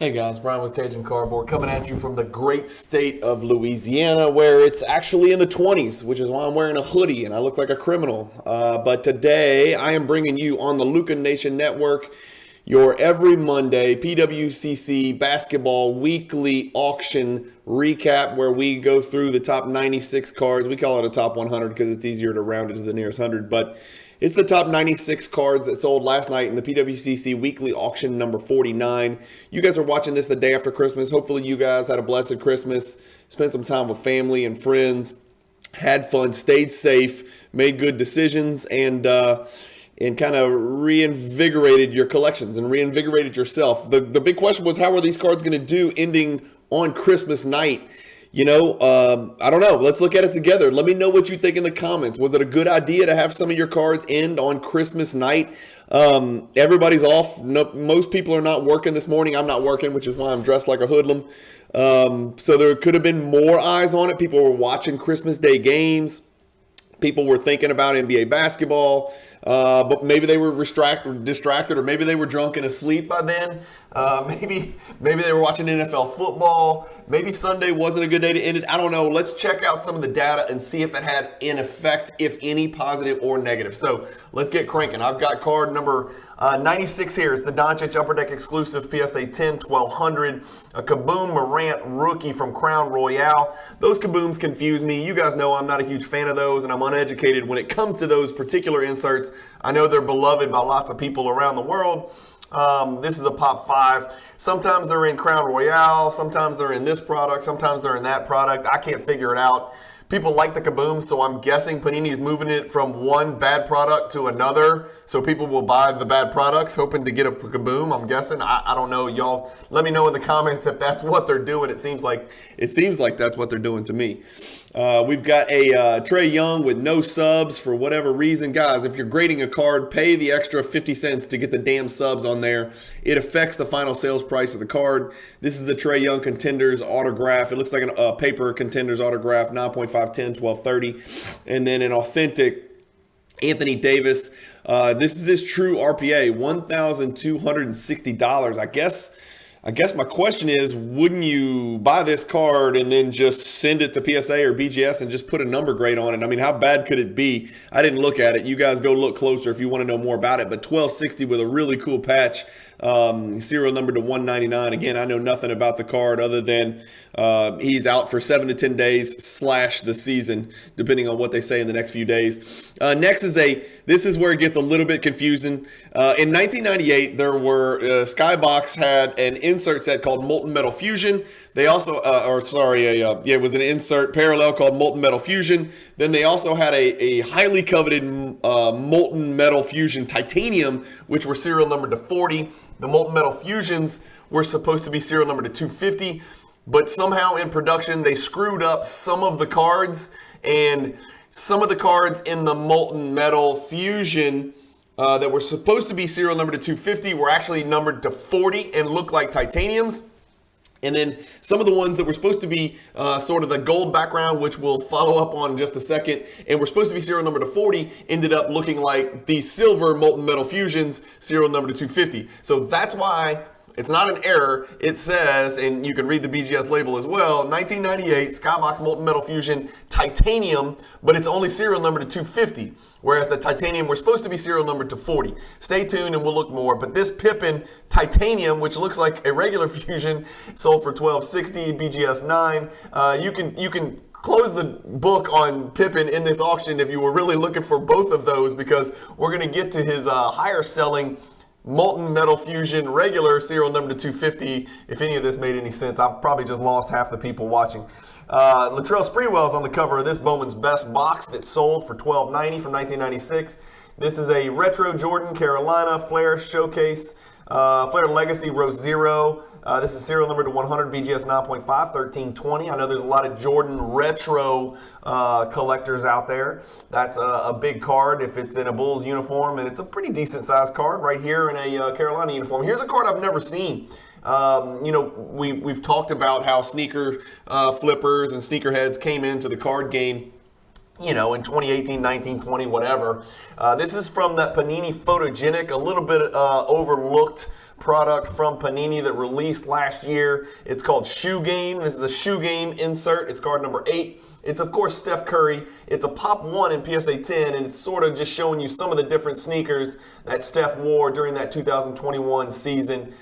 Hey guys, Brian with Cajun Cardboard coming at you from the great state of Louisiana, where it's actually in the 20s, which is why I'm wearing a hoodie and I look like a criminal. But today I am bringing you on the Luca Nation Network your every Monday PWCC basketball weekly auction recap, where we go through the top 96 cards. We call it a top 100 because it's easier to round it to the nearest 100, but it's the top 96 cards that sold last night in the PWCC weekly auction number 49. You guys are watching this the day after Christmas. Hopefully you guys had a blessed Christmas, spent some time with family and friends, had fun, stayed safe, made good decisions, and kind of reinvigorated your collections and reinvigorated yourself. The big question was, how are these cards going to do ending on Christmas night? I don't know. Let's look at it together. Let me know what you think in the comments. Was it a good idea to have some of your cards end on Christmas night? Everybody's off. No, most people are not working this morning. I'm not working, which is why I'm dressed like a hoodlum. So there could have been more eyes on it. People were watching Christmas Day games. People were thinking about NBA basketball, but maybe they were distracted, or maybe they were drunk and asleep by then. Maybe they were watching NFL football. Maybe Sunday wasn't a good day to end it. I don't know. Let's check out some of the data and see if it had an effect, if any, positive or negative. So let's get cranking. I've got card number 96 here. It's the Doncic Upper Deck exclusive PSA 10 1200. A Kaboom Morant rookie from Crown Royale. Those Kabooms confuse me. You guys know I'm not a huge fan of those, and I'm uneducated when it comes to those particular inserts. I know they're beloved by lots of people around the world. This is a Pop 5. Sometimes they're in Crown Royale. Sometimes they're in this product. Sometimes they're in that product. I can't figure it out. People like the Kaboom, so I'm guessing Panini's moving it from one bad product to another, so people will buy the bad products hoping to get a Kaboom. I'm guessing. I don't know. Y'all let me know in the comments if that's what they're doing. It seems like that's what they're doing to me. We've got a Trae Young with no subs for whatever reason. Guys, if you're grading a card, pay the extra 50 cents to get the damn subs on there. It affects the final sales price of the card. This is a Trae Young Contenders autograph. It looks like a paper Contenders autograph, 9.510, 1230. And then an authentic Anthony Davis. This is his true RPA, $1,260. I guess my question is, wouldn't you buy this card and then just send it to PSA or BGS and just put a number grade on it? I mean, how bad could it be? I didn't look at it. You guys go look closer if you want to know more about it. But 1260 with a really cool patch, serial number to 199. Again, I know nothing about the card other than he's out for 7 to 10 days / the season, depending on what they say in the next few days. Next is this is where it gets a little bit confusing. In 1998, there were Skybox had an insert set called Molten Metal Fusion. They also, it was an insert parallel called Molten Metal Fusion. Then they also had a highly coveted Molten Metal Fusion Titanium, which were serial numbered to 40. The Molten Metal Fusions were supposed to be serial numbered to 250, but somehow in production they screwed up some of the cards, and some of the cards in the Molten Metal Fusion that were supposed to be serial numbered to 250 were actually numbered to 40 and look like titaniums. And then some of the ones that were supposed to be sort of the gold background, which we'll follow up on in just a second, and were supposed to be serial number to 40, ended up looking like the silver Molten Metal Fusions, serial number to 250. So that's why it's not an error. It says, and you can read the BGS label as well, 1998 Skybox Molten Metal Fusion Titanium, but it's only serial number to 250, whereas the Titanium were supposed to be serial number to 40. Stay tuned and we'll look more. But this Pippin Titanium, which looks like a regular Fusion, sold for $1,260, BGS 9. You can close the book on Pippin in this auction if you were really looking for both of those, because we're going to get to his higher selling Molten Metal Fusion regular serial number to 250. If any of this made any sense, I've probably just lost half the people watching. Latrell Sprewell's on the cover of this Bowman's Best box that sold for $12.90 from 1996. This is a retro Jordan Carolina Flair Showcase, Flair Legacy Row 0. This is serial number to 100, BGS 9.5, 1320. I know there's a lot of Jordan retro collectors out there. That's a big card if it's in a Bulls uniform, and it's a pretty decent sized card right here in a Carolina uniform. Here's a card I've never seen. We've talked about how sneaker flippers and sneakerheads came into the card game, in 2018, 19, 20, whatever. This is from that Panini Photogenic, a little bit overlooked product from Panini that released last year. It's called Shoe Game. This is a Shoe Game insert. It's card number 8. It's, of course, Steph Curry. It's a Pop 1 in PSA 10, and it's sort of just showing you some of the different sneakers that Steph wore during that 2021 season.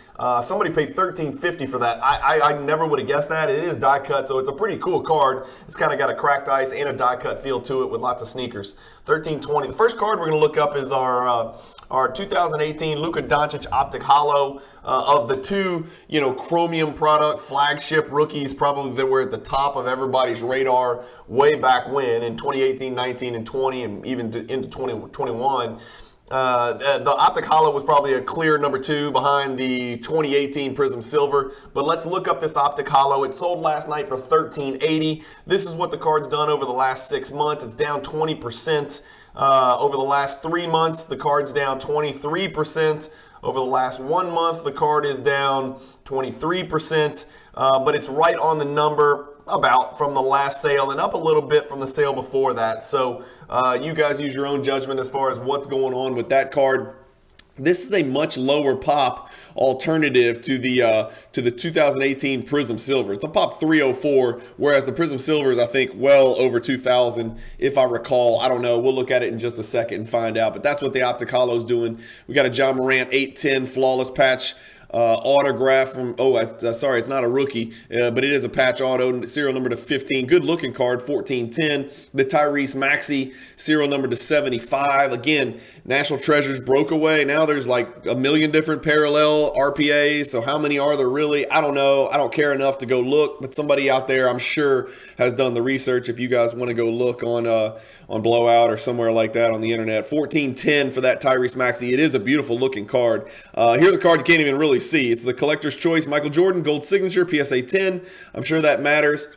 Somebody paid $13.50 for that. I never would have guessed that. It is die cut, so it's a pretty cool card. It's kind of got a cracked ice and a die cut feel to it with lots of sneakers. $13.20. The first card we're going to look up is our 2018 Luka Doncic Optic Holo. Of the two, chromium product flagship rookies, probably that were at the top of everybody's radar way back when in 2018, 19, and 20, and even into 2021. The Optic Holo was probably a clear number 2 behind the 2018 Prism Silver. But let's look up this Optic Holo. It sold last night for $13.80. This is what the card's done over the last 6 months. It's down 20%. Over the last 3 months, the card's down 23%. Over the last 1 month, the card is down 23%, but it's right on the number about from the last sale and up a little bit from the sale before that. So you guys use your own judgment as far as what's going on with that card. This is a much lower pop alternative to the 2018 Prism Silver. It's a pop 304, whereas the Prism Silver is, I think, well over 2,000, if I recall. I don't know. We'll look at it in just a second and find out. But that's what the Optic Holo's doing. We got a John Morant 810 flawless patch. Autograph from, sorry, it's not a rookie, but it is a patch auto, serial number to 15. Good looking card, 1410. The Tyrese Maxey, serial number to 75. Again, National Treasures broke away. Now there's like a million different parallel RPAs. So how many are there really? I don't know. I don't care enough to go look, but somebody out there, I'm sure, has done the research. If you guys want to go look on Blowout or somewhere like that on the internet, 1410 for that Tyrese Maxey. It is a beautiful looking card. Here's a card you can't even really see. It's the Collector's Choice Michael Jordan Gold Signature PSA 10. I'm sure that matters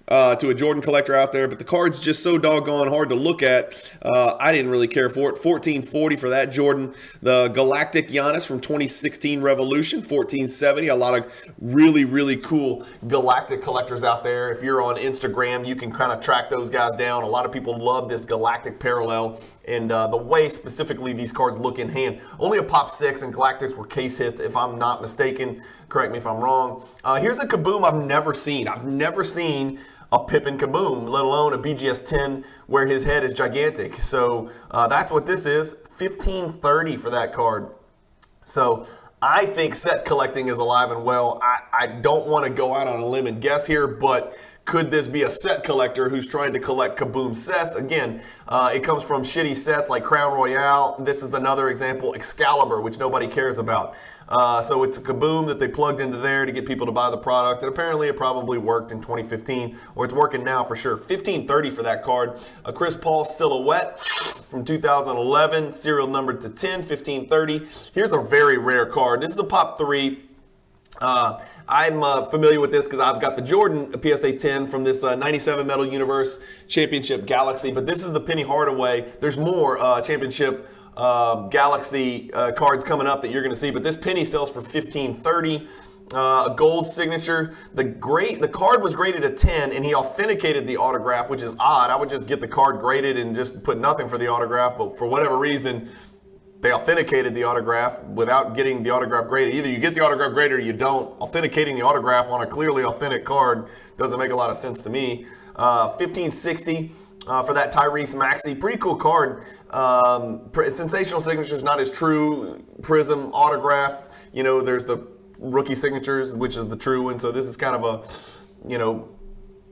to a Jordan collector out there, but the card's just so doggone hard to look at. I didn't really care for it. $14.40 for that Jordan. The Galactic Giannis from 2016 Revolution, $14.70. A lot of really, really cool Galactic collectors out there. If you're on Instagram, you can kind of track those guys down. A lot of people love this Galactic parallel and the way specifically these cards look in hand. Only a pop 6 and Galactics were case hits, if I'm not mistaken. Correct me if I'm wrong. Here's a Kaboom I've never seen. I've never seen a Pippin Kaboom, let alone a BGS 10 where his head is gigantic. So that's what this is. $15.30 for that card. So I think set collecting is alive and well. I don't want to go out on a limb and guess here, but could this be a set collector who's trying to collect Kaboom sets? Again, it comes from shitty sets like Crown Royale. This is another example, Excalibur, which nobody cares about. So it's a Kaboom that they plugged into there to get people to buy the product. And apparently it probably worked in 2015, or it's working now for sure. $15.30 for that card. A Chris Paul Silhouette from 2011, serial number to 10, $15.30. Here's a very rare card. This is a Pop 3. I'm familiar with this because I've got the Jordan PSA 10 from this 97 Metal Universe Championship Galaxy, but this is the Penny Hardaway. There's more Championship Galaxy cards coming up that you're going to see, but this penny sells for $15.30. A gold signature. The card was graded a 10, and he authenticated the autograph, which is odd. I would just get the card graded and just put nothing for the autograph, but for whatever reason, they authenticated the autograph without getting the autograph graded. Either you get the autograph graded or you don't. Authenticating the autograph on a clearly authentic card doesn't make a lot of sense to me. $15.60 for that Tyrese Maxey. Pretty cool card. Sensational signatures, not as true. Prism autograph. There's the rookie signatures, which is the true one. So this is kind of a,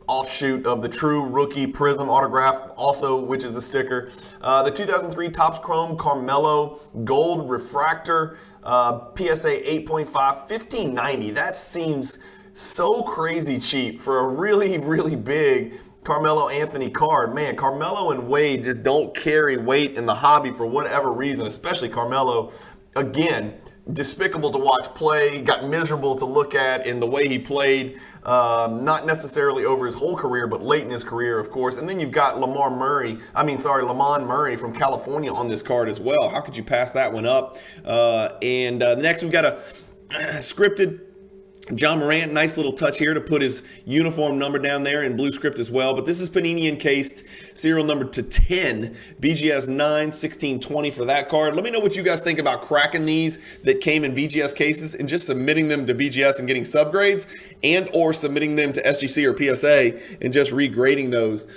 offshoot of the true rookie Prism autograph, also, which is a sticker. The 2003 Topps Chrome Carmelo Gold Refractor, PSA 8.5, $15.90. That seems so crazy cheap for a really, really big Carmelo Anthony card. Man, Carmelo and Wade just don't carry weight in the hobby for whatever reason, especially Carmelo. Again, despicable to watch play, got miserable to look at in the way he played, not necessarily over his whole career, but late in his career, of course. And then you've got Lamont Murray from California on this card as well. How could you pass that one up? And next we've got a scripted John Morant, nice little touch here to put his uniform number down there in blue script as well. But this is Panini encased, serial number to 10, BGS 9, 1620 for that card. Let me know what you guys think about cracking these that came in BGS cases and just submitting them to BGS and getting subgrades, and or submitting them to SGC or PSA and just regrading those.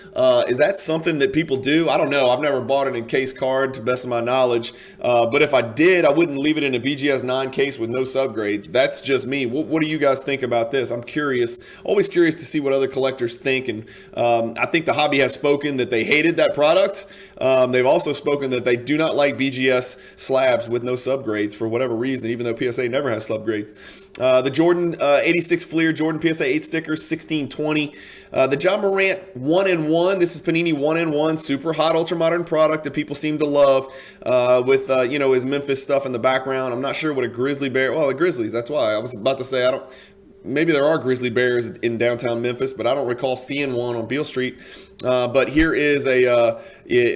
Is that something that people do? I don't know. I've never bought an encased card to the best of my knowledge. But if I did, I wouldn't leave it in a BGS 9 case with no subgrades. That's just me. What do you guys think about this? I'm curious, always curious to see what other collectors think. And I think the hobby has spoken that they hated that product. They've also spoken that they do not like BGS slabs with no subgrades for whatever reason, even though PSA never has subgrades. The Jordan 86 Fleer, Jordan PSA 8 stickers, 1620. The John Morant 1-in-1. This is Panini 1-in-1, super hot ultra modern product that people seem to love, with his Memphis stuff in the background. I'm not sure what a grizzly bear. Well, the Grizzlies. That's why I was about to say I don't. Maybe there are grizzly bears in downtown Memphis, but I don't recall seeing one on Beale Street. But here is a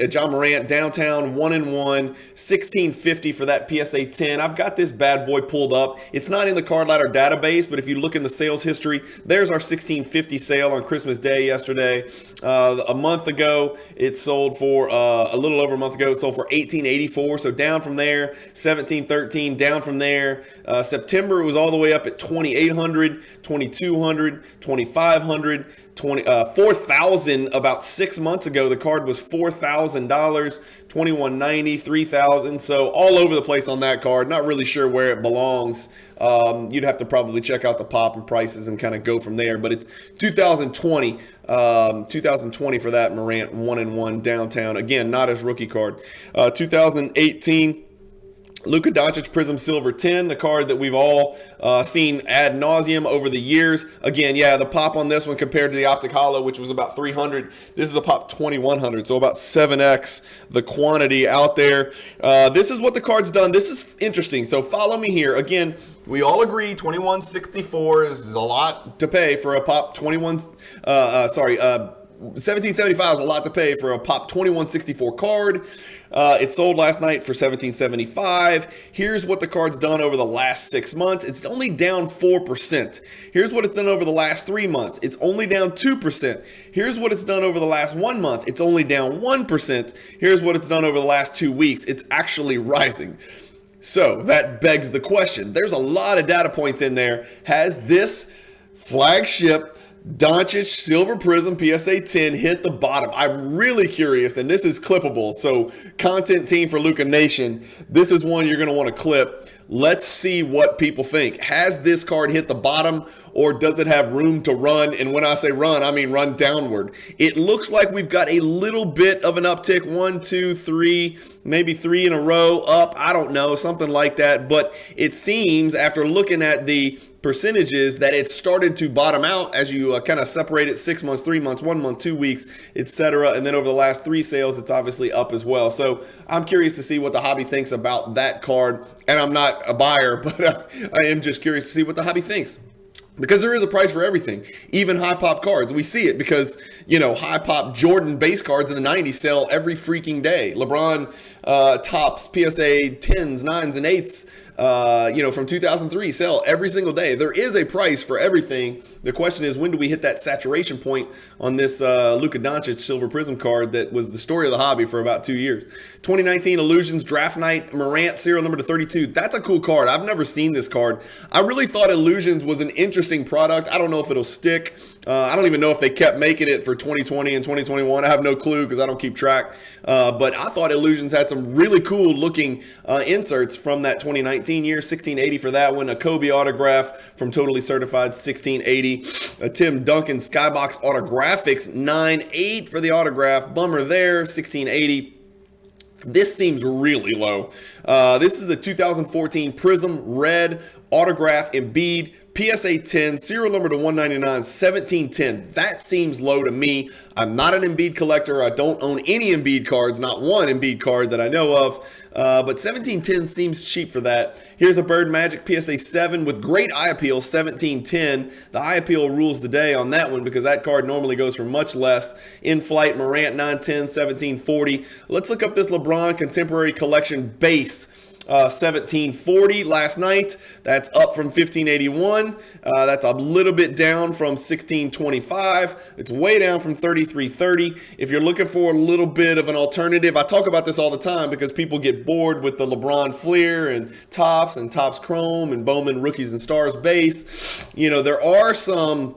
John Morant downtown 1-in-1, 1650 for that PSA 10. I've got this bad boy pulled up. It's not in the Card Ladder database, but if you look in the sales history, there's our 1650 sale on Christmas Day yesterday. A month ago, it sold for a little over a month ago. It sold for 1884, so down from there. 1713, down from there. September, it was all the way up at 2800. 2200, 2500, 4,000 about 6 months ago. The card was $4,000, 2190, 3,000. So all over the place on that card. Not really sure where it belongs. You'd have to probably check out the pop and prices and kind of go from there. But it's 2020 for that Morant 1-in-1 downtown. Again, not his rookie card. 2018. Luka Doncic Prism Silver 10, the card that we've all seen ad nauseum over the years. Again, yeah, the pop on this one compared to the Optic Holo, which was about 300, this is a pop 2100, so about 7x the quantity out there. This is what the card's done. This is interesting, so follow me here. Again, we all agree 2164 is a lot to pay for a pop 1775 is a lot to pay for a pop 2164 card. It sold last night for 1775. Here's what the card's done over the last 6 months. It's only down 4%. Here's what it's done over the last 3 months. It's only down 2%. Here's what it's done over the last 1 month. It's only down 1%. Here's what it's done over the last 2 weeks. It's actually rising. So that begs the question. There's a lot of data points in there. Has this flagship Doncic Silver Prism PSA 10 hit the bottom? I'm really curious, and this is clippable. So content team for Luka Nation, this is one you're going to want to clip. Let's see what people think. Has this card hit the bottom, or does it have room to run? And when I say run, I mean run downward. It looks like we've got a little bit of an uptick. 1, 2, 3, maybe 3 in a row up. I don't know, something like that. But it seems, after looking at the percentages, that it started to bottom out as you kind of separate it 6 months, 3 months, 1 month, 2 weeks, etc. And then over the last 3 sales, it's obviously up as well. So I'm curious to see what the hobby thinks about that card. And I'm not a buyer, but I am just curious to see what the hobby thinks. Because there is a price for everything, even high pop cards. We see it because, high pop Jordan base cards in the 90s sell every freaking day. LeBron tops, PSA 10s, 9s, and 8s, from 2003 sell every single day. There is a price for everything. The question is, when do we hit that saturation point on this Luka Doncic Silver Prism card that was the story of the hobby for about 2 years? 2019 Illusions Draft Night Morant serial number to 32. That's a cool card. I've never seen this card. I really thought Illusions was an interesting product. I don't know if it'll stick. I don't even know if they kept making it for 2020 and 2021. I have no clue because I don't keep track. But I thought Illusions had some really cool looking inserts from that 2019 year. 1680 for that one. A Kobe autograph from Totally Certified, 1680. A Tim Duncan Skybox Autographics, 9.8 for the autograph. Bummer there, 1680. This seems really low. This is a 2014 Prism Red Autograph Embiid PSA 10, serial number to 199, 1710. That seems low to me. I'm not an Embiid collector. I don't own any Embiid cards, not one Embiid card that I know of. But 1710 seems cheap for that. Here's a Bird Magic PSA 7 with great eye appeal, 1710. The eye appeal rules the day on that one because that card normally goes for much less. In Flight Morant 910, 1740. Let's look up this LeBron Contemporary Collection base. 1740 last night. That's up from 1581. That's a little bit down from 1625. It's way down from 3330. If you're looking for a little bit of an alternative, I talk about this all the time because people get bored with the LeBron Fleer and Topps Chrome and Bowman Rookies and Stars base. You know, there are some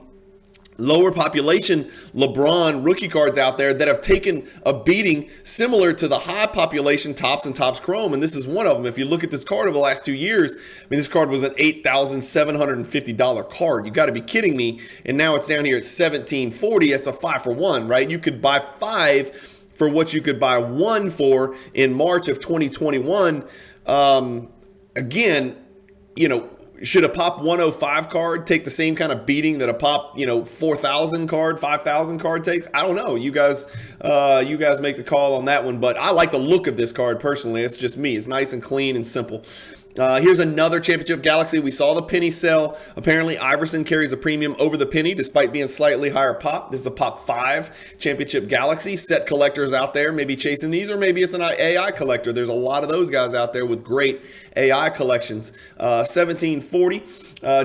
lower population LeBron rookie cards out there that have taken a beating similar to the high population Topps and Topps Chrome, and this is one of them. If you look at this card over the last 2 years, I mean, this card was an $8,750 card. You got to be kidding me. And now it's down here at $1,740. It's a 5-for-1, right? You could buy 5 for what you could buy 1 for in March of 2021. Again, you know, should a Pop 105 card take the same kind of beating that a Pop, 4,000 card, 5,000 card takes? I don't know. You guys make the call on that one. But I like the look of this card personally. It's just me. It's nice and clean and simple. Here's another Championship Galaxy. We saw the penny sell. Apparently, Iverson carries a premium over the penny despite being slightly higher pop. This is a Pop 5 Championship Galaxy. Set collectors out there maybe chasing these, or maybe it's an AI collector. There's a lot of those guys out there with great AI collections. 1740.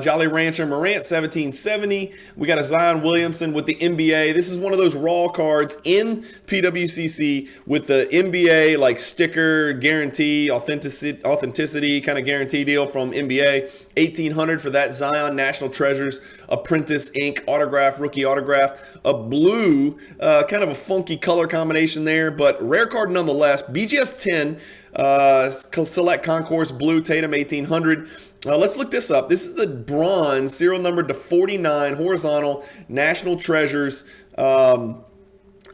Jolly Rancher Morant, 1770. We got a Zion Williamson with the NBA. This is one of those raw cards in PWCC with the NBA like sticker guarantee, authenticity kind of guarantee deal from NBA. 1800 for that Zion National Treasures Apprentice Ink autograph, rookie autograph. A blue, kind of a funky color combination there, but rare card nonetheless. BGS 10, Select Concourse Blue Tatum 1800. Let's look this up. This is the bronze, serial numbered to 49, horizontal, National Treasures.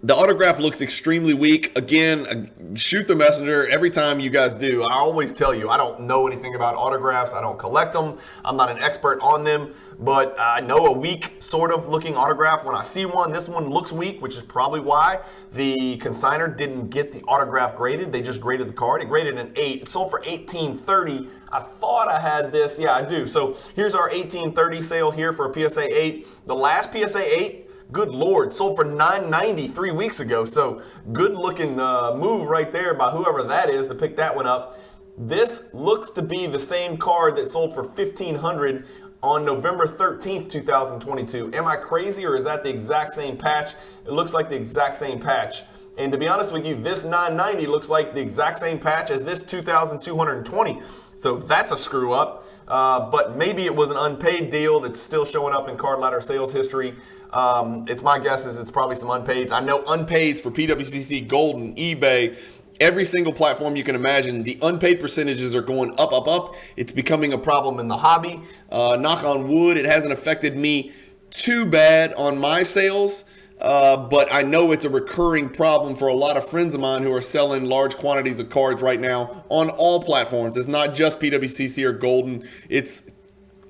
The autograph looks extremely weak. Again, shoot the messenger every time you guys do. I always tell you, I don't know anything about autographs. I don't collect them. I'm not an expert on them, but I know a weak sort of looking autograph when I see one. This one looks weak, which is probably why the consignor didn't get the autograph graded. They just graded the card. It graded an 8. It sold for $18.30. I thought I had this. Yeah, I do. So here's our $18.30 sale here for a PSA 8. The last PSA 8, good Lord, sold for $9.90 3 weeks ago. So good looking move right there by whoever that is to pick that one up. This looks to be the same card that sold for $1,500 on November 13th, 2022. Am I crazy, or is that the exact same patch? It looks like the exact same patch. And to be honest with you, this $9.90 looks like the exact same patch as this $2,220. So that's a screw up. But maybe it was an unpaid deal that's still showing up in Card Ladder sales history. It's my guess is it's probably some unpaids. I know unpaids for PWCC, Golden, eBay, every single platform you can imagine, the unpaid percentages are going up, up, up. It's becoming a problem in the hobby. Knock on wood, it hasn't affected me too bad on my sales. But I know it's a recurring problem for a lot of friends of mine who are selling large quantities of cards right now on all platforms. It's not just PWCC or Golden. It's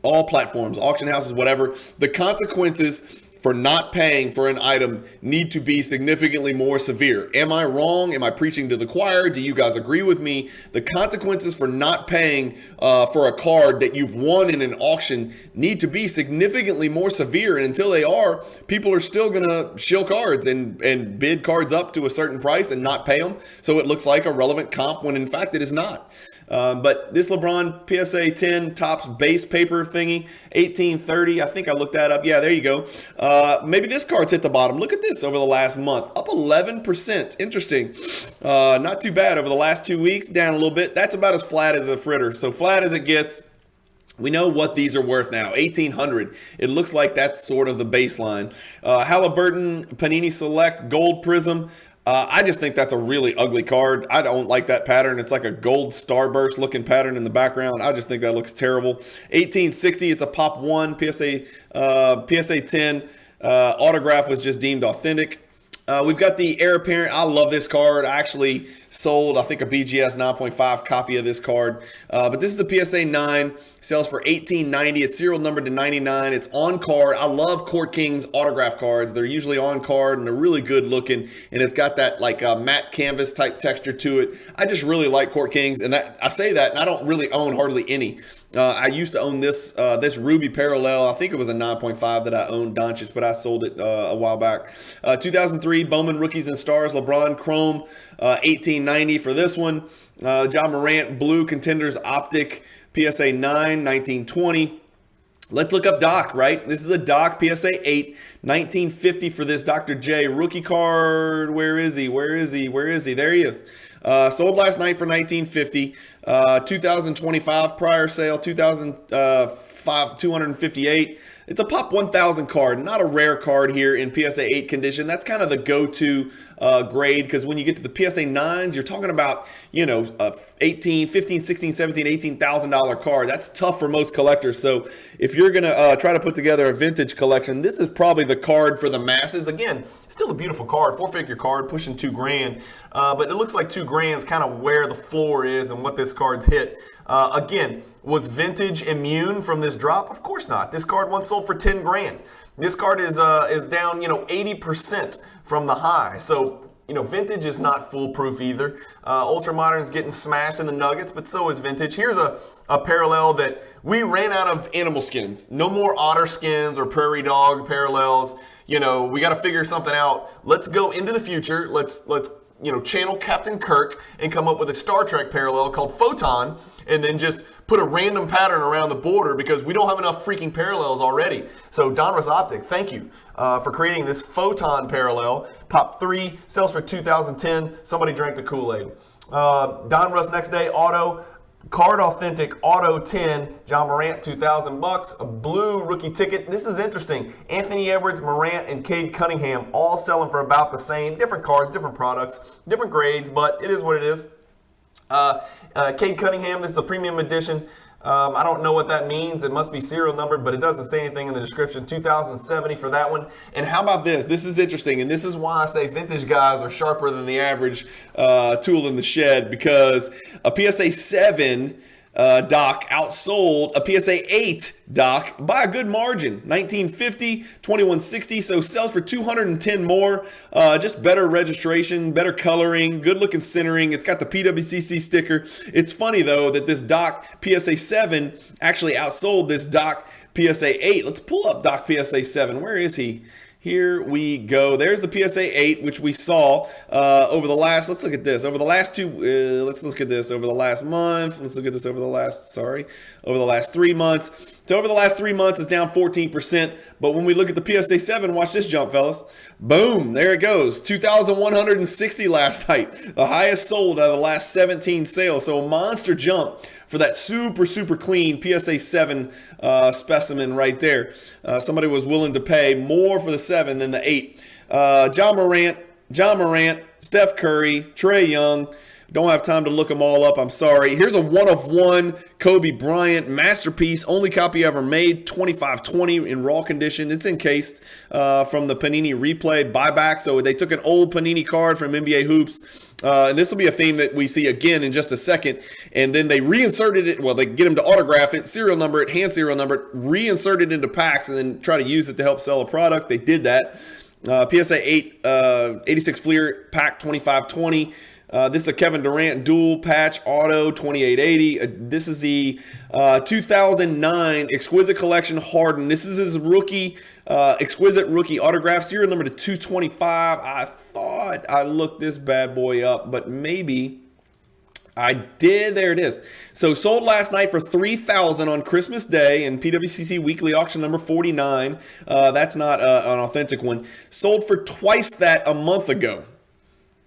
all platforms, auction houses, whatever. The consequences for not paying for an item need to be significantly more severe. Am I wrong? Am I preaching to the choir? Do you guys agree with me? The consequences for not paying for a card that you've won in an auction need to be significantly more severe. And until they are, people are still going to shill cards and bid cards up to a certain price and not pay them. So it looks like a relevant comp when in fact it is not. But this LeBron PSA 10 Topps base paper thingy, 1830. I think I looked that up. Yeah, there you go. Maybe this card's hit the bottom. Look at this over the last month, up 11%. Interesting. Not too bad over the last 2 weeks, down a little bit. That's about as flat as a fritter. So flat as it gets. We know what these are worth now, $1,800. It looks like that's sort of the baseline. Halliburton Panini Select Gold Prism. I just think that's a really ugly card. I don't like that pattern. It's like a gold starburst looking pattern in the background. I just think that looks terrible. 1860, it's a Pop 1 PSA 10. Autograph was just deemed authentic. We've got the Heir Apparent. I love this card. I actually sold, I think, a BGS 9.5 copy of this card. But this is the PSA 9. Sells for $18.90. It's serial numbered to 99. It's on card. I love Court Kings autograph cards. They're usually on card and they're really good looking. And it's got that like matte canvas type texture to it. I just really like Court Kings. And that, I say that, and I don't really own hardly any. I used to own this Ruby Parallel. I think it was a 9.5 that I owned, Doncic, but I sold it a while back. 2003 Bowman Rookies and Stars LeBron Chrome, $18.90. $9.90 for this one. John Morant, Blue Contenders Optic, PSA 9, 1920. Let's look up Doc, right? This is a Doc PSA 8, 1950 for this Dr. J rookie card. Where is he? Where is he? Where is he? There he is. Sold last night for 1950. 2025 prior sale, 258. It's a Pop 1000 card, not a rare card here in PSA 8 condition. That's kind of the go-to grade, because when you get to the PSA 9s, you're talking about, you know, $15, $16, $17, $18,000 card. That's tough for most collectors. So if you're going to try to put together a vintage collection, this is probably the card for the masses. Again, still a beautiful card, 4-figure card, pushing $2,000. But it looks like $2,000 is kind of where the floor is and what this card's hit. Again, was vintage immune from this drop? Of course not. This card once sold for $10,000. This card is down, 80% from the high. So, vintage is not foolproof either. Ultra Modern's getting smashed in the nuggets, but so is vintage. Here's a parallel that we ran out of animal skins. No more otter skins or prairie dog parallels. We got to figure something out. Let's go into the future. Let's channel Captain Kirk and come up with a Star Trek parallel called Photon, and then just put a random pattern around the border, because we don't have enough freaking parallels already. So Donruss Optic, thank you for creating this Photon parallel. Pop 3, sells for 2010. Somebody drank the Kool-Aid. Donruss Next Day Auto, Card Authentic Auto 10, John Morant, $2,000. A blue rookie ticket. This is interesting. Anthony Edwards, Morant, and Cade Cunningham all selling for about the same. Different cards, different products, different grades, but it is what it is. Cade Cunningham, this is a premium edition. I don't know what that means. It must be serial numbered, but it doesn't say anything in the description. 2070 for that one. And how about this? This is interesting, and this is why I say vintage guys are sharper than the average tool in the shed, because a PSA 7 Doc outsold a PSA 8 Doc by a good margin. 1950, 2160, so sells for 210 more. Just better registration, better coloring, good looking centering. It's got the PWCC sticker. It's funny though that this Doc PSA 7 actually outsold this Doc PSA 8. Let's pull up Doc PSA 7. Where is he? Here we go. There's the PSA 8, which we saw over the last, let's look at this. Over the last let's look at this over the last month. Let's look at this over the last, over the last 3 months. So over the last 3 months, it's down 14%. But when we look at the PSA 7, watch this jump, fellas. Boom, there it goes. 2,160 last night. The highest sold out of the last 17 sales. So a monster jump for that super, super clean PSA 7 specimen right there. Somebody was willing to pay more for the 7 than the 8. John Morant, Steph Curry, Trae Young. Don't have time to look them all up. I'm sorry. Here's a 1-of-1 Kobe Bryant masterpiece. Only copy ever made. 2520 in raw condition. It's encased from the Panini Replay buyback. So they took an old Panini card from NBA Hoops. And this will be a theme that we see again in just a second. And then they reinserted it. Well, they get them to autograph it, serial number it, hand serial number it, reinsert it into packs, and then try to use it to help sell a product. They did that. PSA 8, 86 Fleer pack 2520. This is a Kevin Durant dual patch auto 2880. This is the 2009 Exquisite Collection Harden. This is his rookie, exquisite rookie autograph, serial number to 225. I thought I looked this bad boy up, but maybe I did. There it is. So sold last night for $3,000 on Christmas Day in PWCC weekly auction number 49. That's not an authentic one. Sold for twice that a month ago.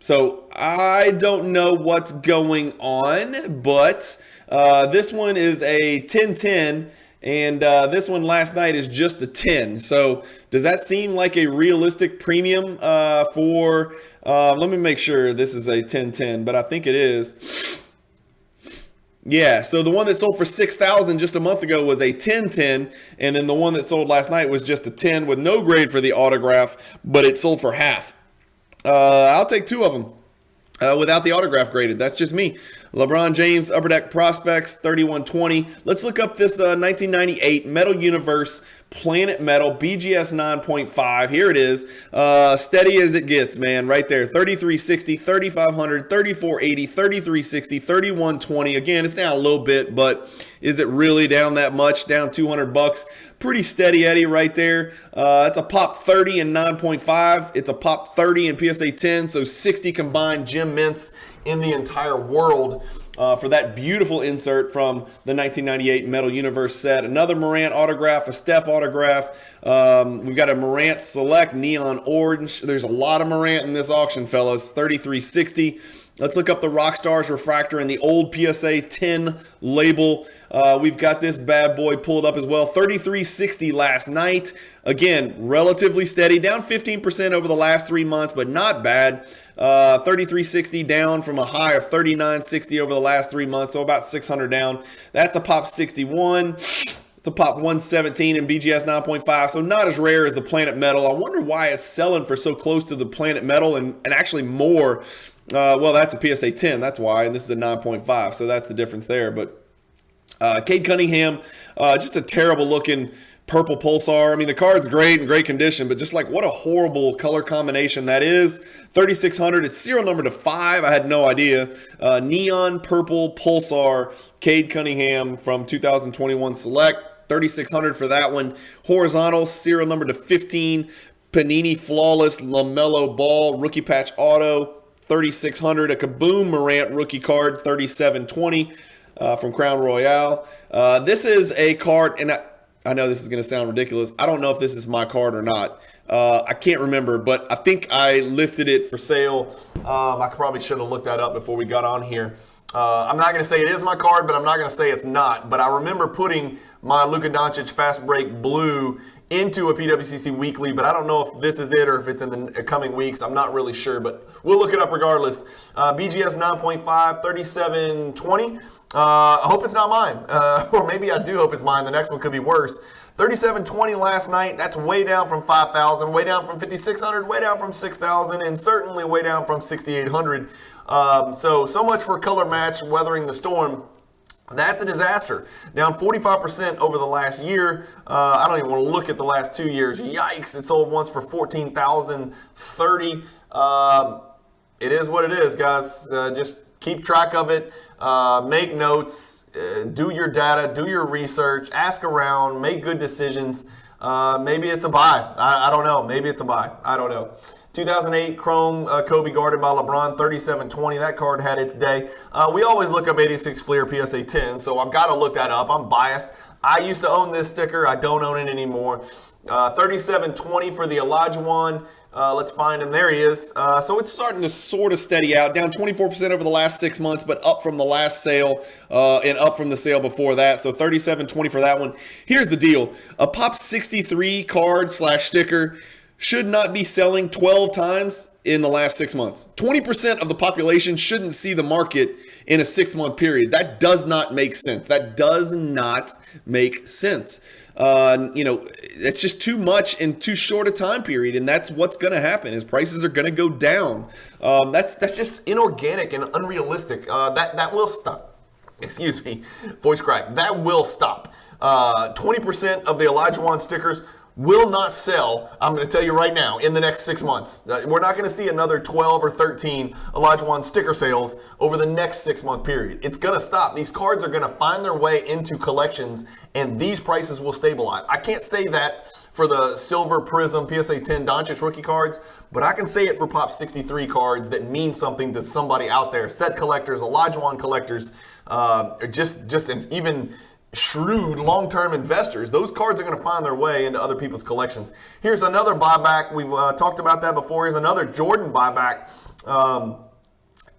So I don't know what's going on, but this one is a 1010, and this one last night is just a 10. So does that seem like a realistic premium for, let me make sure this is a 1010, but I think it is. Yeah, so the one that sold for $6,000 just a month ago was a 1010, and then the one that sold last night was just a 10 with no grade for the autograph, but it sold for half. I'll take two of them without the autograph graded. That's just me. LeBron James Upper Deck Prospects 3120. Let's look up this 1998 Metal Universe Planet Metal BGS 9.5. Here it is. Steady as it gets, man. Right there. 3360, 3500, 3480, 3360, 3120. Again, it's down a little bit, but is it really down that much? Down $200. Pretty steady Eddie right there. It's a pop 30 and 9.5. It's a pop 30 in PSA 10. So 60 combined gem mints in the entire world. For that beautiful insert from the 1998 Metal Universe set. Another Morant autograph, a Steph autograph. We've got a Morant Select Neon Orange. There's a lot of Morant in this auction, fellas. 3360. Let's look up the Rockstars Refractor and the old PSA 10 label. We've got this bad boy pulled up as well. 3360 last night. Again, relatively steady. Down 15% over the last 3 months, but not bad. 3360 down from a high of 3960 over the last 3 months, so about 600 down. That's a pop 61. It's a pop 117 in BGS 9.5, so not as rare as the Planet Metal. I wonder why it's selling for so close to the Planet Metal and actually more. Well, that's a PSA 10, that's why, and this is a 9.5, so that's the difference there. But Cade Cunningham, just a terrible looking purple Pulsar. I mean, the card's great, in great condition, but just like what a horrible color combination that is. 3600, it's serial number to 5. I had no idea. Neon purple Pulsar, Cade Cunningham from 2021 Select. 3600 for that one. Horizontal, serial number to 15. Panini Flawless LaMelo Ball, rookie patch auto. 3600, a Kaboom Morant rookie card, 3720 from Crown Royale. This is a card, and I know this is going to sound ridiculous. I don't know if this is my card or not. I can't remember, but I think I listed it for sale. I probably should have looked that up before we got on here. I'm not going to say it is my card, but I'm not going to say it's not. But I remember putting my Luka Doncic Fast Break Blue into a PWCC Weekly, but I don't know if this is it or if it's in the coming weeks. I'm not really sure, but we'll look it up regardless. BGS 9.5, 3720. I hope it's not mine, or maybe I do hope it's mine. The next one could be worse. 3720 last night. That's way down from 5,000, way down from 5,600, way down from 6,000, and certainly way down from 6,800. So much for color match weathering the storm. That's a disaster. Down 45% over the last year. I don't even want to look at the last 2 years. Yikes, it sold once for 14,030. It is what it is, guys. Just keep track of it. Make notes. Do your data. Do your research. Ask around. Make good decisions. Maybe it's a buy. I don't know. Maybe it's a buy. I don't know. 2008 Chrome Kobe guarded by LeBron, 3720. That card had its day. We always look up 86 Fleer PSA 10, so I've got to look that up. I'm biased. I used to own this sticker. I don't own it anymore. 3720 for the Olajuwon. Let's find him. There he is. So it's starting to sort of steady out. Down 24% over the last 6 months, but up from the last sale and up from the sale before that. So 3720 for that one. Here's the deal. A Pop 63 card / sticker should not be selling 12 times in the last 6 months. 20% of the population shouldn't see the market in a 6-month period. That does not make sense. That does not make sense. It's just too much in too short a time period, and that's what's going to happen. Is prices are going to go down. That's just inorganic and unrealistic. That will stop. Excuse me, voice crack. That will stop. 20% of the Olajuwon stickers will not sell, I'm going to tell you right now, in the next 6 months. We're not going to see another 12 or 13 Olajuwon sticker sales over the next 6-month period. It's going to stop. These cards are going to find their way into collections, and these prices will stabilize. I can't say that for the Silver Prism PSA 10 Doncic rookie cards, but I can say it for Pop 63 cards that mean something to somebody out there. Set collectors, Olajuwon collectors, even shrewd long-term investors. Those cards are going to find their way into other people's collections. Here's another buyback. We've talked about that before. Here's another Jordan buyback.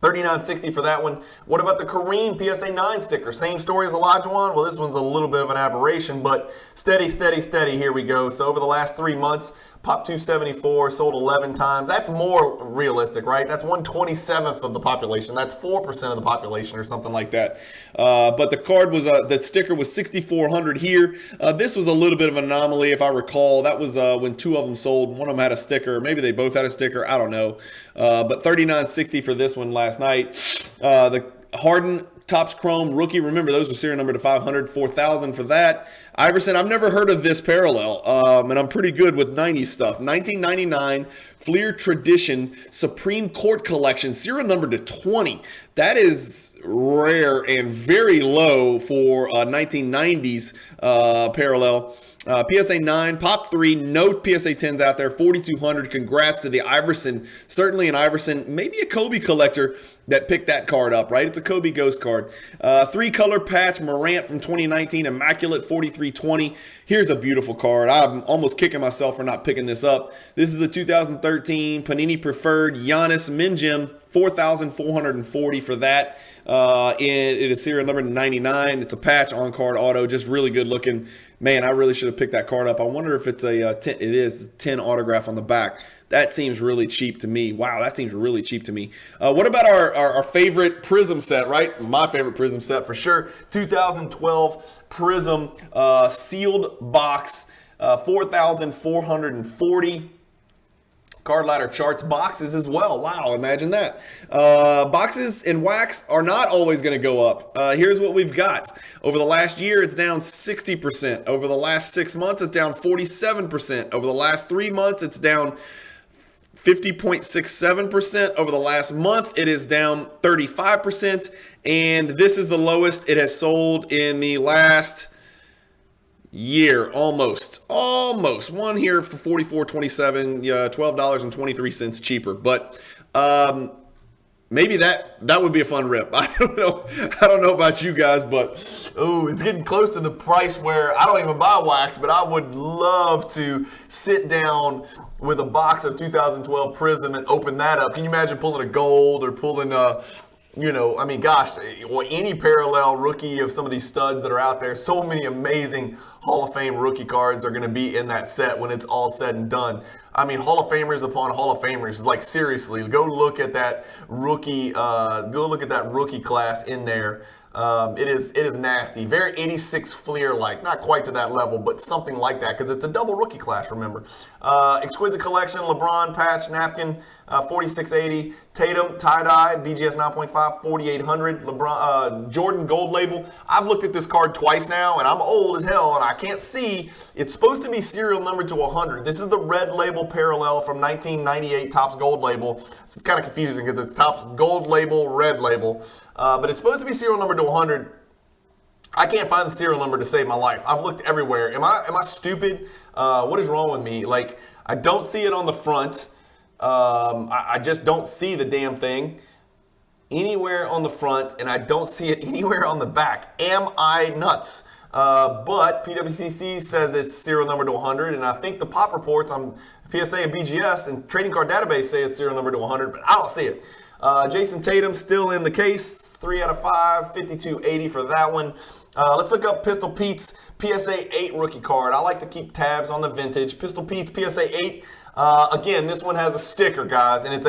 3960 for that one. What about the Kareem PSA 9 sticker? Same story as Olajuwon? Well, this one's a little bit of an aberration, but steady. Here we go. So over the last 3 months, Pop 274 sold 11 times. That's more realistic, right? That's 1/27th of the population. That's 4% of the population or something like that. But the card was, the sticker was 6,400 here. This was a little bit of an anomaly, if I recall. That was when 2 of them sold. One of them had a sticker. Maybe they both had a sticker. I don't know. But 3960 for this one last night. The Harden Topps Chrome rookie. Remember, those were serial number to 500, 4,000 for that. Iverson, I've never heard of this parallel, and I'm pretty good with 90s stuff. 1999 Fleer Tradition Supreme Court Collection, serial number to 20. That is rare and very low for 1990s parallel. PSA 9, Pop 3, no PSA 10s out there, 4,200. Congrats to the Iverson. Certainly an Iverson, maybe a Kobe collector that picked that card up, right? It's a Kobe Ghost card. 3-color patch, Morant from 2019, Immaculate, 4320. Here's a beautiful card. I'm almost kicking myself for not picking this up. This is a 2013 Panini Preferred Giannis Minjim, 4,440 for that. It is serial number 99. It's a patch on card auto, just really good looking. Man, I really should have picked that card up. I wonder if it's a 10, it is 10 autograph on the back. That seems really cheap to me. Wow, that seems really cheap to me. What about our favorite Prism set, right? My favorite Prism set for sure. 2012 Prism sealed box, 4,440. Card ladder charts, boxes as well. Wow, imagine that. Boxes and wax are not always going to go up. Here's what we've got. Over the last year, it's down 60%. Over the last 6 months, it's down 47%. Over the last 3 months, it's down 50.67%. Over the last month, it is down 35%. And this is the lowest it has sold in the last year, almost one here for $44.27, $12.23 cheaper, but maybe that would be a fun rip. I don't know about you guys, but it's getting close to the price where I don't even buy wax, but I would love to sit down with a box of 2012 Prism and open that up. Can you imagine pulling a gold or pulling I mean, gosh, any parallel rookie of some of these studs that are out there? So many amazing Hall of Fame rookie cards are going to be in that set when it's all said and done. I mean, Hall of Famers upon Hall of Famers. Like, seriously, go look at that rookie. Go look at that rookie class in there. It is nasty. Very 86 Fleer like, not quite to that level, but something like that because it's a double rookie class. Remember, exquisite collection. LeBron patch napkin, 4680. Tatum tie dye, BGS 9.5, 4800. LeBron Jordan gold label. I've looked at this card twice now, and I'm old as hell, and I can't see. It's supposed to be serial number to 100. This is the red label parallel from 1998 Topps gold label. It's kind of confusing because it's Topps gold label, red label. But it's supposed to be serial number to 100. I can't find the serial number to save my life. I've looked everywhere. Am I stupid? What is wrong with me? Like, I don't see it on the front. I just don't see the damn thing anywhere on the front, and I don't see it anywhere on the back. Am I nuts? But PWCC says it's serial number to 100, and I think the pop reports on PSA and BGS and Trading Card Database say it's serial number to 100, but I don't see it. Jason Tatum still in the case, 3 out of 5, 5280 for that one. Let's look up Pistol Pete's PSA 8 rookie card. I like to keep tabs on the vintage. Pistol Pete's PSA 8. Again, this one has a sticker, guys, and it's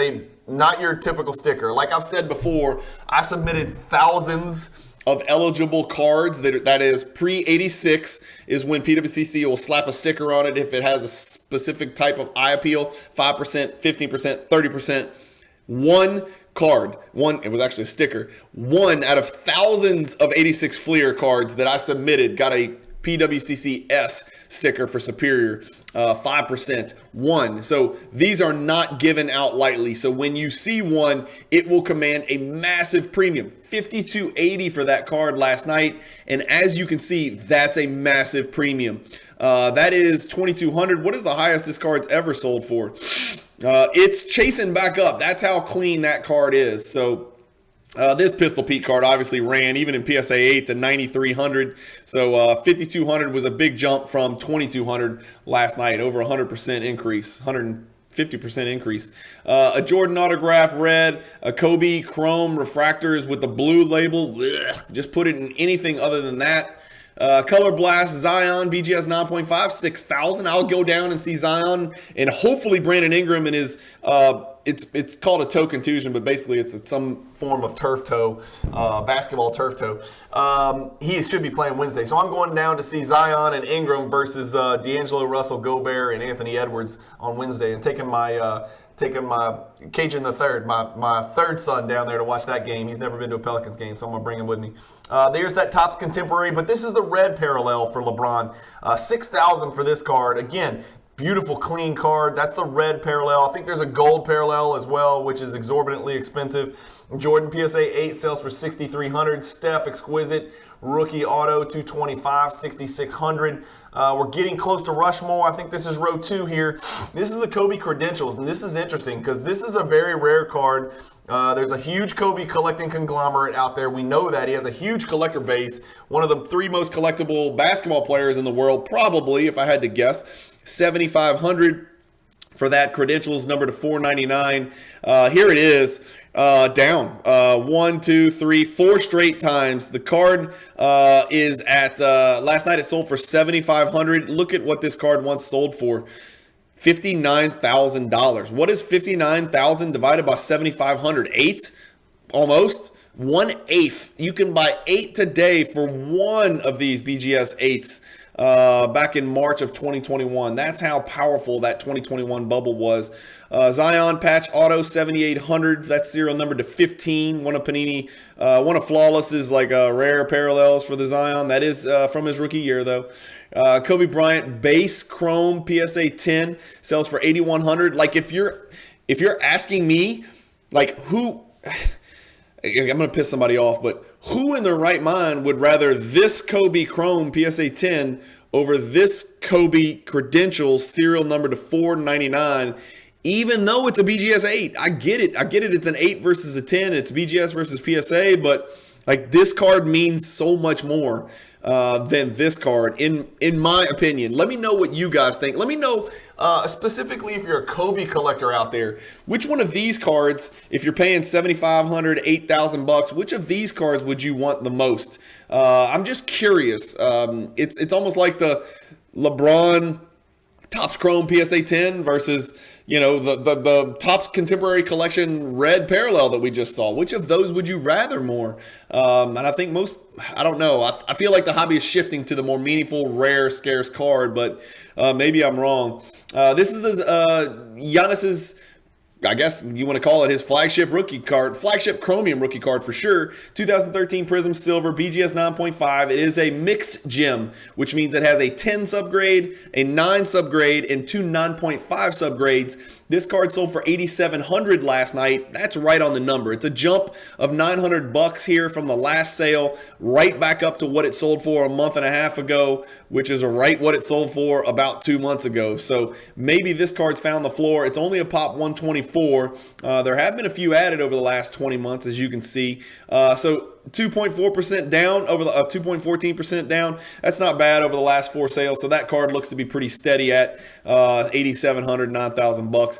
not your typical sticker. Like I've said before, I submitted thousands of eligible cards. That is pre-86 is when PWCC will slap a sticker on it if it has a specific type of eye appeal, 5%, 15%, 30%. One card, it was actually a sticker, one out of thousands of 86 Fleer cards that I submitted got a PWCC S sticker for Superior, 5%, one. So these are not given out lightly. So when you see one, it will command a massive premium. $52.80 for that card last night. And as you can see, that's a massive premium. That is $2,200. What is the highest this card's ever sold for? It's chasing back up. That's how clean that card is. So this Pistol Pete card obviously ran even in PSA 8 to 9,300. So 5,200 was a big jump from 2,200 last night. Over 100% increase, 150% increase. A Jordan autograph red, a Kobe chrome refractors with the blue label. Ugh, just put it in anything other than that. Color Blast Zion BGS 9.5, 6,000. I'll go down and see Zion and hopefully Brandon Ingram in his it's called a toe contusion, but basically it's some form of turf toe, basketball turf toe. He should be playing Wednesday. So I'm going down to see Zion and Ingram versus D'Angelo Russell, Gobert, and Anthony Edwards on Wednesday, and taking my Cajun the third, my third son down there to watch that game. He's never been to a Pelicans game, so I'm going to bring him with me. There's that Topps Contemporary, but this is the red parallel for LeBron. $6,000 for this card. Again, beautiful, clean card. That's the red parallel. I think there's a gold parallel as well, which is exorbitantly expensive. Jordan PSA 8 sells for $6,300. Steph Exquisite Rookie Auto 225, $6,600. We're getting close to Rushmore. I think this is row 2 here. This is the Kobe Credentials, and this is interesting because this is a very rare card. There's a huge Kobe collecting conglomerate out there. We know that. He has a huge collector base. One of the 3 most collectible basketball players in the world, probably, if I had to guess. $7,500 for that. Credentials number to $499. Here it is. Down 1, 2, 3, 4 straight times. The card is at last night it sold for $7,500. Look at what this card once sold for. $59,000. What is 59,000 divided by 7,500? 8? Almost 1/8. You can buy 8 today for one of these BGS 8s. Back in March of 2021. That's how powerful that 2021 bubble was. Zion patch auto 7,800. That's serial number to 15. One of Panini, one of Flawless's like rare parallels for the Zion. That is from his rookie year though. Kobe Bryant base chrome PSA 10 sells for 8,100. Like if you're asking me, like who. I'm going to piss somebody off, but who in their right mind would rather this Kobe Chrome PSA 10 over this Kobe Credentials serial number to $499, even though it's a BGS 8? I get it. It's an 8 versus a 10. It's BGS versus PSA, but like this card means so much more than this card, in my opinion. Let me know what you guys think. Let me know specifically if you're a Kobe collector out there, which one of these cards, if you're paying $7,500, $8,000, which of these cards would you want the most? I'm just curious. It's almost like the LeBron Topps Chrome PSA 10 versus, the Topps Contemporary Collection red parallel that we just saw. Which of those would you rather more? And I think I don't know. I feel like the hobby is shifting to the more meaningful, rare, scarce card, but maybe I'm wrong. This is Giannis's, I guess you want to call it his flagship rookie card, flagship chromium rookie card for sure. 2013 Prism Silver, BGS 9.5. It is a mixed gem, which means it has a 10 subgrade, a 9 subgrade, and 2 9.5 subgrades. This card sold for $8,700 last night. That's right on the number. It's a jump of $900 here from the last sale, right back up to what it sold for a month and a half ago, which is right what it sold for about 2 months ago. So maybe this card's found the floor. It's only a pop 124. There have been a few added over the last 20 months, as you can see. So 2.4% down over the 2.14% down. That's not bad over the last 4 sales. So that card looks to be pretty steady at $8,700, $9,000.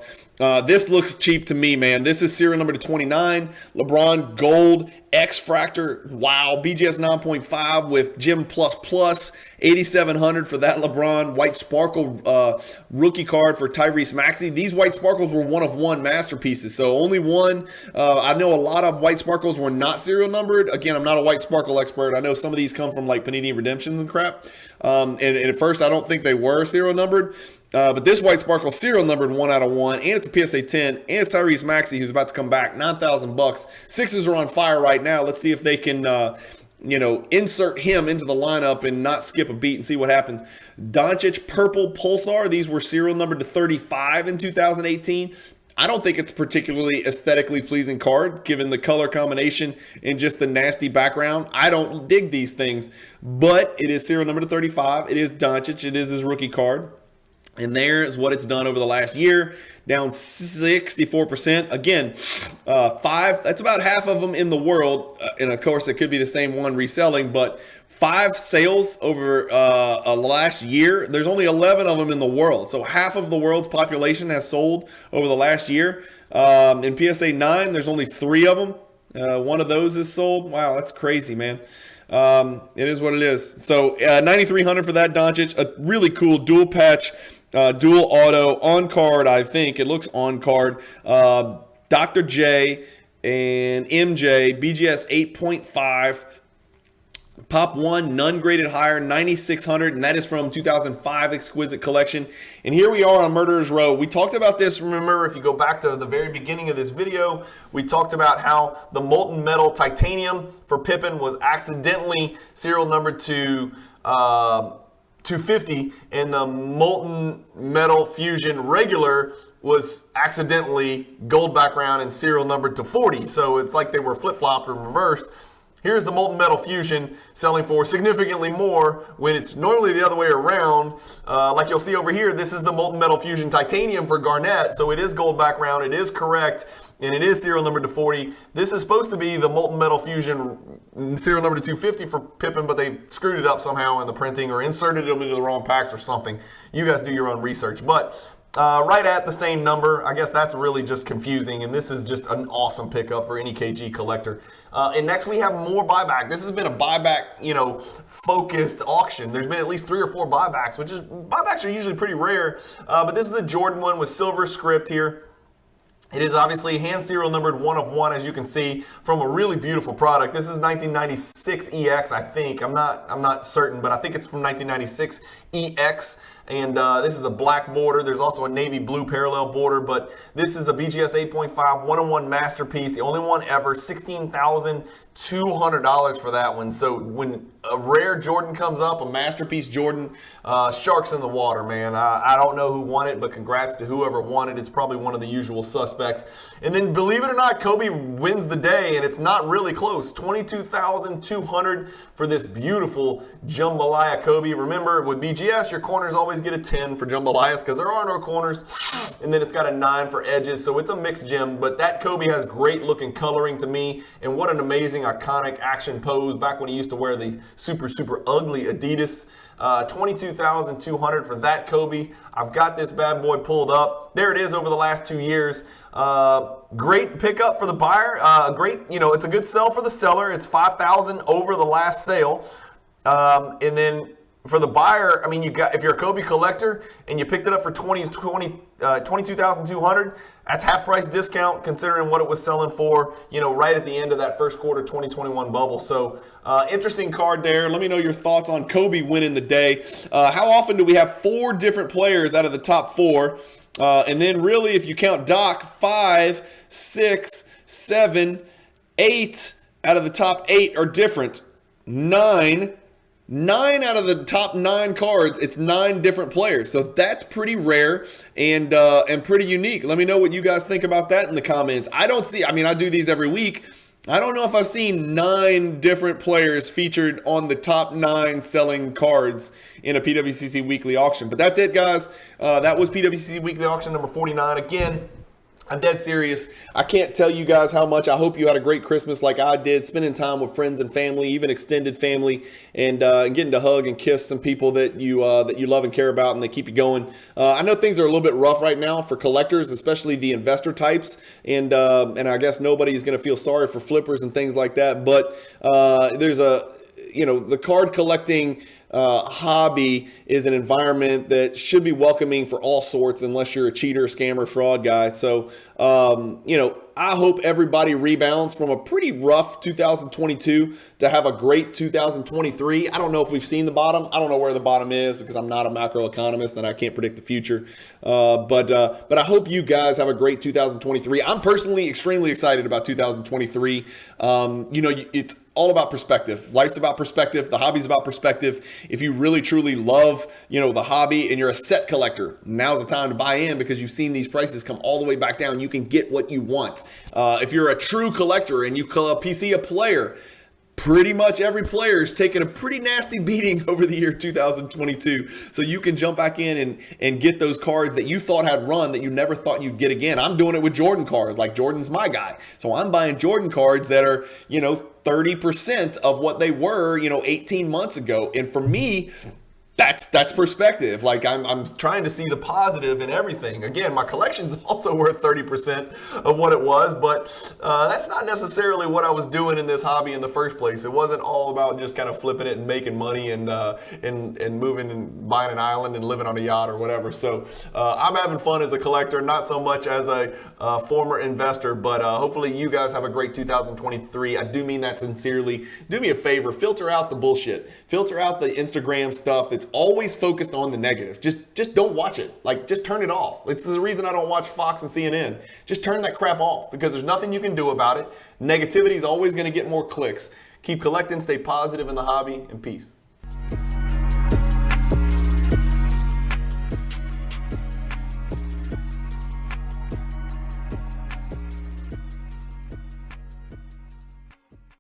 This looks cheap to me, man. This is serial number to 29. LeBron Gold X Fractor. Wow. BGS 9.5 with Gem Plus Plus. $8,700 for that LeBron White Sparkle rookie card for Tyrese Maxey. These White Sparkles were one of one masterpieces. So only one. I know a lot of White Sparkles were not serial numbered. Again, I'm not a White Sparkle expert. I know some of these come from like Panini Redemptions and crap. And at first, I don't think they were serial numbered. But this White Sparkle serial numbered 1 out of 1, and it's a PSA 10, and it's Tyrese Maxey who's about to come back. $9,000. Sixers are on fire right now. Let's see if they can, insert him into the lineup and not skip a beat and see what happens. Doncic Purple Pulsar. These were serial numbered to 35 in 2018. I don't think it's a particularly aesthetically pleasing card, given the color combination and just the nasty background. I don't dig these things, but it is serial number to 35. It is Doncic. It is his rookie card. And there's what it's done over the last year, down 64%. Again, 5, that's about half of them in the world. And of course, it could be the same one reselling, but 5 sales over last year. There's only 11 of them in the world. So half of the world's population has sold over the last year. In PSA 9, there's only 3 of them. One of those is sold. Wow, that's crazy, man. It is what it is. So $9,300 for that Doncic. A really cool dual patch dual auto on card. I think it looks on card. Dr. J and MJ, BGS 8.5. Pop 1, none graded higher, 9,600, and that is from 2005 Exquisite Collection. And here we are on Murderer's Row. We talked about this, remember, if you go back to the very beginning of this video, we talked about how the molten metal titanium for Pippin was accidentally serial numbered to 250, and the molten metal fusion regular was accidentally gold background and serial numbered to 40. So it's like they were flip-flopped and reversed. Here's the molten metal fusion selling for significantly more when it's normally the other way around. Like you'll see over here, this is the molten metal fusion titanium for Garnet. So it is gold background, it is correct, and it is serial number to 40. This is supposed to be the molten metal fusion serial number to 250 for Pippin, but they screwed it up somehow in the printing or inserted them into the wrong packs or something. You guys do your own research. But right at the same number, I guess that's really just confusing, and this is just an awesome pickup for any KG collector. And next we have more buyback. This has been a buyback, focused auction. There's been at least 3 or 4 buybacks, buybacks are usually pretty rare, but this is a Jordan one with silver script here. It is obviously hand serial numbered 1 of 1, as you can see, from a really beautiful product. This is 1996 EX, I think. I'm not certain, but I think it's from 1996 EX. And this is the black border. There's also a navy blue parallel border, but this is a BGS 8.5 one-on-one masterpiece, the only one ever. $16,200 for that one. So when a rare Jordan comes up, a masterpiece Jordan, sharks in the water, man. I don't know who won it, but congrats to whoever won it. It's probably one of the usual suspects. And then, believe it or not, Kobe wins the day, and it's not really close. $22,200 for this beautiful jambalaya Kobe. Remember, with BGS, your corners always get a 10 for jambalayas because there are no corners, and then it's got a 9 for edges, so it's a mixed gem. But that Kobe has great looking coloring to me, and what an amazing iconic action pose back when he used to wear the super ugly Adidas. $22,200 for that Kobe. I've got this bad boy pulled up. There it is over the last 2 years. Great pickup for the buyer. It's a good sell for the seller. It's $5,000 over the last sale. And then for the buyer, I mean, if you're a Kobe collector and you picked it up for $22,200, that's half price discount considering what it was selling for, right at the end of that first quarter 2021 bubble. So interesting card there. Let me know your thoughts on Kobe winning the day. How often do we have 4 different players out of the top 4? And then really, if you count Doc, 5, 6, 7, 8 out of the top 8 are different. 9 out of the top 9 cards, it's 9 different players. So that's pretty rare and pretty unique. Let me know what you guys think about that in the comments. I do these every week. I don't know if I've seen 9 different players featured on the top 9 selling cards in a PWCC weekly auction. But that's it, guys. That was PWCC weekly auction number 49. Again, I'm dead serious. I can't tell you guys how much I hope you had a great Christmas like I did, spending time with friends and family, even extended family, and getting to hug and kiss some people that you love and care about, and they keep you going. I know things are a little bit rough right now for collectors, especially the investor types, and I guess nobody is going to feel sorry for flippers and things like that. But there's the card collecting hobby is an environment that should be welcoming for all sorts, unless you're a cheater, scammer, fraud guy. So, I hope everybody rebounds from a pretty rough 2022 to have a great 2023. I don't know if we've seen the bottom. I don't know where the bottom is because I'm not a macroeconomist and I can't predict the future. But I hope you guys have a great 2023. I'm personally extremely excited about 2023. It's all about perspective. Life's about perspective. The hobby's about perspective. If you really truly love, the hobby and you're a set collector, now's the time to buy in because you've seen these prices come all the way back down. You can get what you want. If you're a true collector and you PC a player, pretty much every player is taking a pretty nasty beating over the year 2022. So you can jump back in and get those cards that you thought had run that you never thought you'd get again. I'm doing it with Jordan cards. Like, Jordan's my guy. So I'm buying Jordan cards that are, 30% of what they were, 18 months ago. And for me, That's perspective. Like I'm trying to see the positive in everything. Again, my collection's also worth 30% of what it was, but that's not necessarily what I was doing in this hobby in the first place. It wasn't all about just kind of flipping it and making money and moving and buying an island and living on a yacht or whatever. So I'm having fun as a collector, not so much as a former investor, but hopefully you guys have a great 2023. I do mean that sincerely. Do me a favor, filter out the bullshit. Filter out the Instagram stuff that's always focused on the negative. Just don't watch it. Like, just turn it off. It's the reason I don't watch Fox and CNN. Just turn that crap off because there's nothing you can do about it. Negativity is always going to get more clicks. Keep collecting, stay positive in the hobby, and peace.